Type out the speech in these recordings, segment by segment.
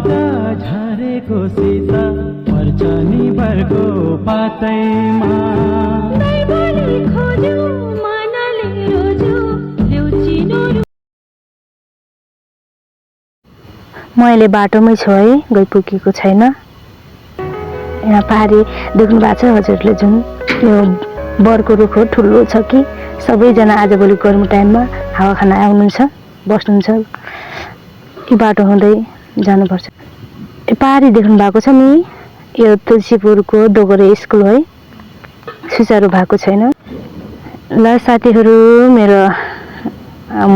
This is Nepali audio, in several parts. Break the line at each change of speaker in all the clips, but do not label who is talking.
बाट झरेको सीता पर्छ नि बर्को पातैमा दैवले खोज्यो मनले रोज्यो ल्याउचिनो
म अहिले बाटोमै छु है, गइपुगेको छैन। यहाँ पहाडी देख्नु भएको छ हजुरले, जुन यो बरको रुख हो, ठुलो छ कि सबैजना आजभोलि गर्मी टाइममा हावा खान आउनुहुन्छ, बस्नुहुन्छ। यो बाटो हुँदै जानुपर्छ। यो पहाडी देख्नु भएको छ नि, यो तुलसीपुरको डोगरे स्कुल है, सुचारू भएको छैन। ल साथीहरू, मेरो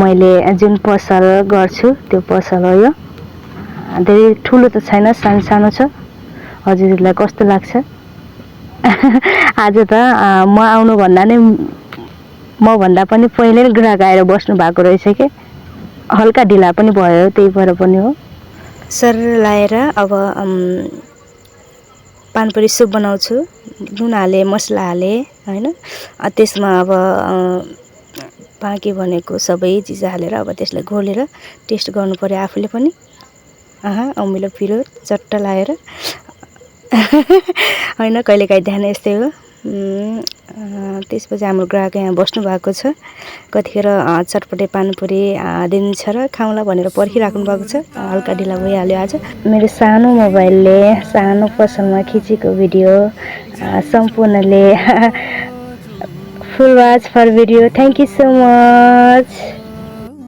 मैले जुन पसल गर्छु त्यो पसल हो यो। धेरै ठुलो त छैन, सानो सानो छ। हजुरहरूलाई कस्तो लाग्छ? आज त म आउनुभन्दा नै मभन्दा पनि पहिले ग्राहक आएर बस्नु भएको रहेछ कि हल्का ढिला पनि भयो, त्यही भएर पनि हो। सर लाएर अब पानपुरी सुप बनाउँछु। नुन हाले, मसला हाले होइन, त्यसमा अब बाँकी भनेको सबै चिज हालेर अब त्यसलाई घोलेर टेस्ट गर्नु पर्यो आफूले पनि। अमिलो पिरो चट्ट लाएर होइन, कहिलेकाहीँ ध्यान यस्तै हो। त्यसपछि हाम्रो ग्राहक यहाँ बस्नु भएको छ, कतिखेर चटपटे पानीपुरी दिन्छ र खाउँला भनेर पर्खिराख्नु भएको छ। हल्का ढिला भइहाल्यो आज। मेरो सानो मोबाइलले सानो पसलमा खिचेको भिडियो सम्पूर्णले full watch for video. Thank you so much.